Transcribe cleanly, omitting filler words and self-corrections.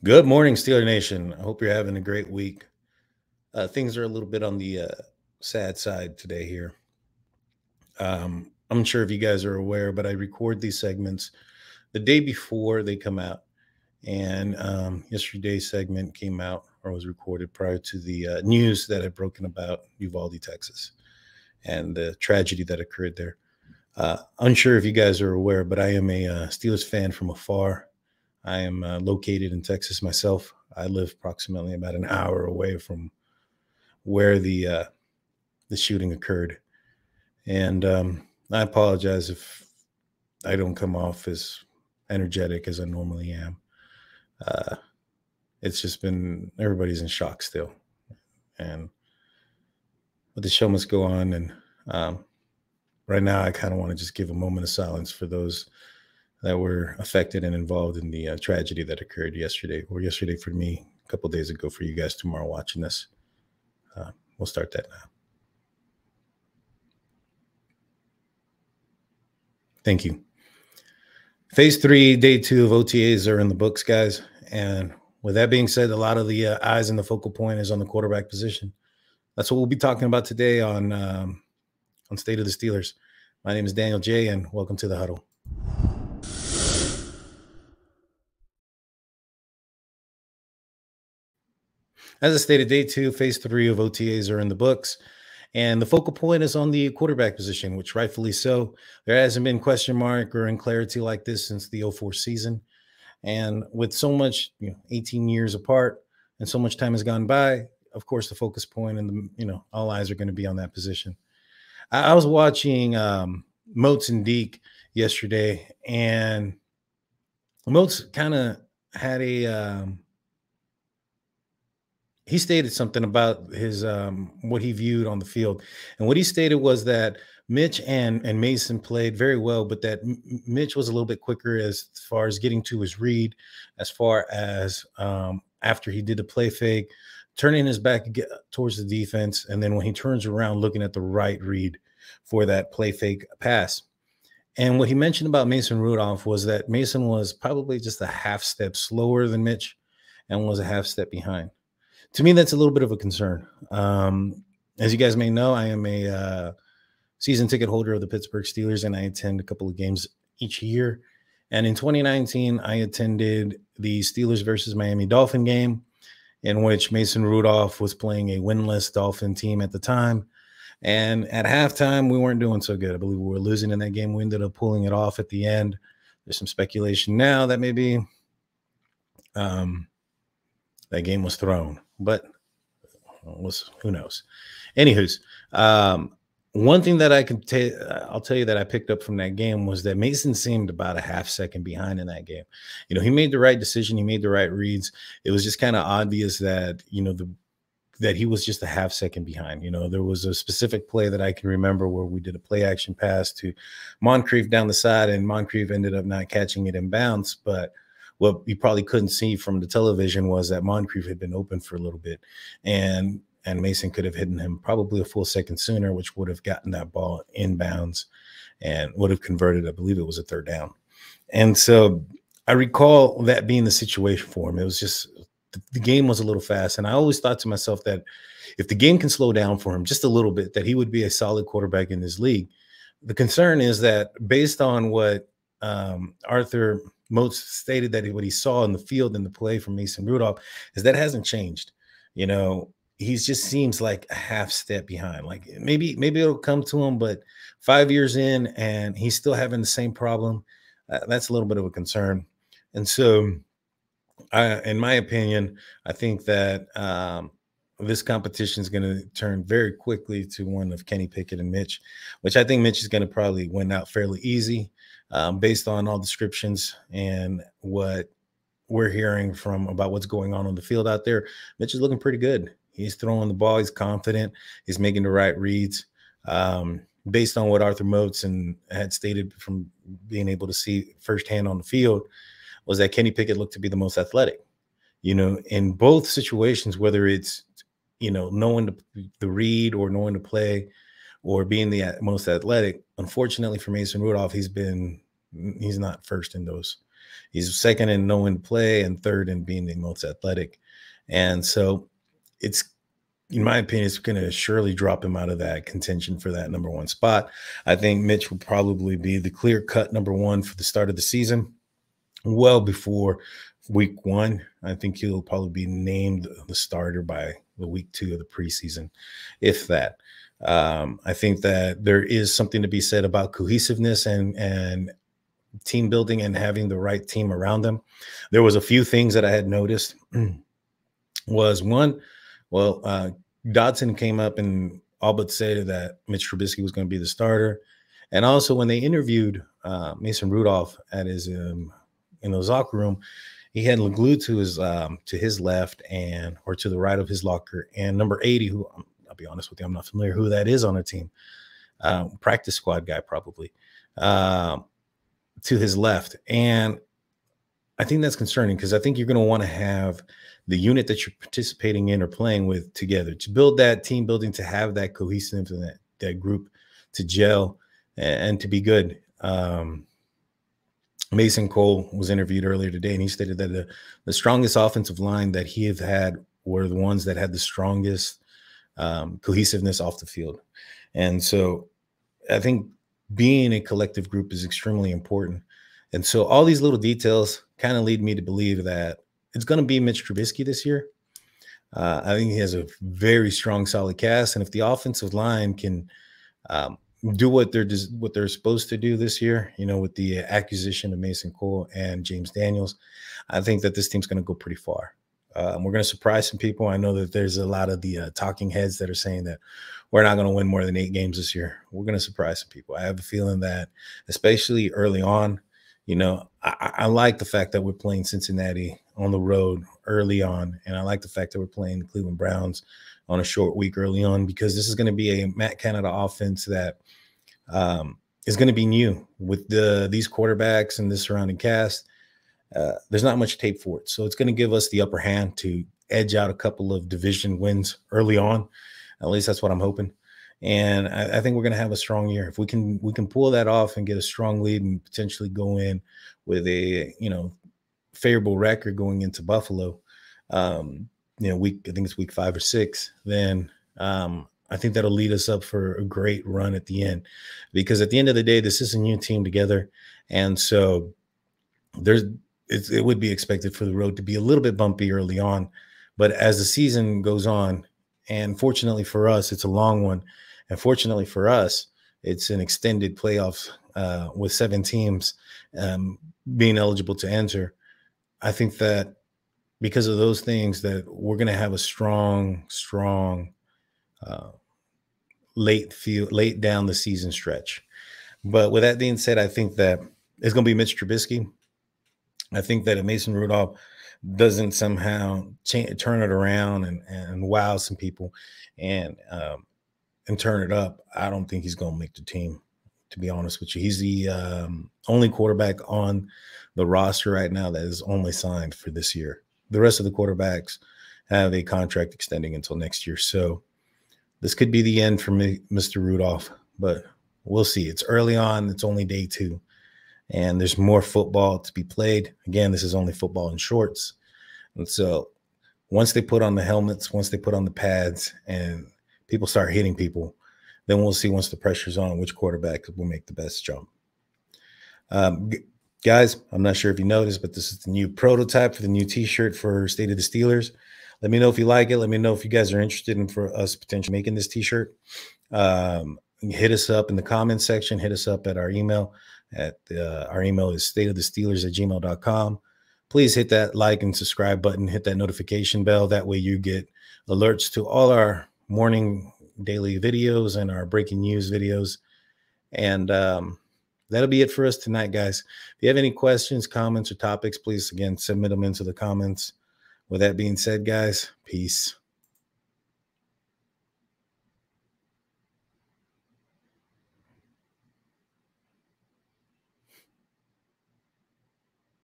Good morning, Steeler Nation. I hope you're having a great week. Things are a little bit on the sad side today here. I'm sure if you guys are aware, but I record these segments the day before they come out. And yesterday's segment came out or was recorded prior to the news that had broken about Uvalde, Texas, and the tragedy that occurred there. Unsure if you guys are aware, but I am a Steelers fan from afar. I am located in Texas myself. I live approximately about an hour away from where the shooting occurred, and I apologize if I don't come off as energetic as I normally am. Uh, it's just been everybody's in shock still, and but the show must go on. And right now, I kind of want to just give a moment of silence for those that were affected and involved in the tragedy that occurred yesterday, or yesterday for me, a couple days ago for you guys tomorrow watching this. We'll start that now. Thank you. Phase 3, day 2 of OTAs are in the books, guys. And with that being said, a lot of the eyes and the focal point is on the quarterback position. That's what we'll be talking about today on State of the Steelers. My name is Daniel J, and welcome to the Huddle. As I stated, day 2, phase 3 of OTAs are in the books. And the focal point is on the quarterback position, which rightfully so. There hasn't been question mark or clarity like this since the 04 season. And with so much, 18 years apart and so much time has gone by, of course, the focus point and all eyes are going to be on that position. I was watching Moats and Deke yesterday, and Moats kind of had he stated something about his what he viewed on the field, and what he stated was that Mitch and Mason played very well, but that Mitch was a little bit quicker as far as getting to his read, as far as after he did the play fake, turning his back towards the defense, and then when he turns around, looking at the right read for that play fake pass. And what he mentioned about Mason Rudolph was that Mason was probably just a half step slower than Mitch and was a half step behind. To me, that's a little bit of a concern. As you guys may know, I am a season ticket holder of the Pittsburgh Steelers, and I attend a couple of games each year. And in 2019, I attended the Steelers versus Miami Dolphin game, in which Mason Rudolph was playing a winless Dolphin team at the time. And at halftime, we weren't doing so good. I believe we were losing in that game. We ended up pulling it off at the end. There's some speculation now that maybe that game was thrown, but who knows? Anywho's, one thing that I'll tell you that I picked up from that game was that Mason seemed about a half second behind in that game. He made the right decision. He made the right reads. It was just kind of obvious that, that he was just a half second behind. There was a specific play that I can remember where we did a play action pass to Moncrief down the side, and Moncrief ended up not catching it in bounds. But what you probably couldn't see from the television was that Moncrief had been open for a little bit, and Mason could have hit him probably a full second sooner, which would have gotten that ball in bounds and would have converted, I believe it was a third down. And so I recall that being the situation for him. It was just the game was a little fast. And I always thought to myself that if the game can slow down for him just a little bit, that he would be a solid quarterback in this league. The concern is that based on what Arthur Moats stated, that what he saw in the field in the play from Mason Rudolph, is that hasn't changed. He just seems like a half step behind. Like maybe it'll come to him, but 5 years in and he's still having the same problem. That's a little bit of a concern. And so, in my opinion, I think that this competition is going to turn very quickly to one of Kenny Picket and Mitch, which I think Mitch is going to probably win out fairly easy, based on all descriptions and what we're hearing from about what's going on the field out there. Mitch is looking pretty good. He's throwing the ball. He's confident. He's making the right reads. Based on what Arthur Moats had stated from being able to see firsthand on the field, was that Kenny Pickett looked to be the most athletic. In both situations, whether it's, knowing the read or knowing to play or being the most athletic, unfortunately for Mason Rudolph, he's not first in those. He's second in knowing play and third in being the most athletic. And so it's, in my opinion, it's going to surely drop him out of that contention for that number one spot. I think Mitch will probably be the clear cut number one for the start of the season, well before week 1. I think he'll probably be named the starter by the week 2 of the preseason, if that. I think that there is something to be said about cohesiveness and team building and having the right team around them. There was a few things that I had noticed. Was one, well, Dodson came up and all but said that Mitch Trubisky was going to be the starter. And also when they interviewed Mason Rudolph at his in his locker room, he had glued to his left or to the right of his locker, and number 80, who I'll be honest with you, I'm not familiar who that is on a team, practice squad guy probably, to his left. And I think that's concerning because I think you're going to want to have the unit that you're participating in or playing with together to build that team building, to have that cohesiveness and that group to gel and to be good. Mason Cole was interviewed earlier today, and he stated that the strongest offensive line that he have had were the ones that had the strongest cohesiveness off the field. And so I think being a collective group is extremely important. And so all these little details kind of lead me to believe that it's going to be Mitch Trubisky this year. I think he has a very strong, solid cast. And if the offensive line can do what they're supposed to do this year, with the acquisition of Mason Cole and James Daniels, I think that this team's going to go pretty far. We're going to surprise some people. I know that there's a lot of the talking heads that are saying that we're not going to win more than 8 games this year. We're going to surprise some people. I have a feeling that, especially early on, I like the fact that we're playing Cincinnati on the road early on, and I like the fact that we're playing the Cleveland Browns on a short week early on, because this is going to be a Matt Canada offense that is going to be new with these quarterbacks and this surrounding cast. There's not much tape for it, so it's going to give us the upper hand to edge out a couple of division wins early on. At least that's what I'm hoping. And I think we're going to have a strong year. If we can pull that off and get a strong lead and potentially go in with a, favorable record going into Buffalo, I think it's week 5 or 6, then I think that'll lead us up for a great run at the end, because at the end of the day, this is a new team together. And so it would be expected for the road to be a little bit bumpy early on, but as the season goes on, and fortunately for us, it's a long one. And fortunately for us, it's an extended playoffs with 7 teams being eligible to enter. I think that because of those things, that we're going to have a strong late down the season stretch. But with that being said, I think that it's going to be Mitch Trubisky. I think that if Mason Rudolph doesn't somehow turn it around and wow some people and turn it up, I don't think he's going to make the team, to be honest with you. He's the only quarterback on the roster right now that is only signed for this year. The rest of the quarterbacks have a contract extending until next year. So this could be the end for Mr. Rudolph, but we'll see. It's early on. It's only day 2, and there's more football to be played. Again, this is only football in shorts. And so once they put on the helmets, once they put on the pads, and people start hitting people, then we'll see, once the pressure's on, which quarterback will make the best jump. Guys, I'm not sure if you noticed, but this is the new prototype for the new T-shirt for State of the Steelers. Let me know if you like it. Let me know if you guys are interested in for us potentially making this T-shirt. Hit us up in the comments section. Hit us up at our email. Our email is stateofthesteelers@gmail.com. Please hit that like and subscribe button. Hit that notification bell. That way you get alerts to all our morning daily videos and our breaking news videos. And that'll be it for us tonight, guys. If you have any questions, comments, or topics, please, again, submit them into the comments. With that being said, guys, peace.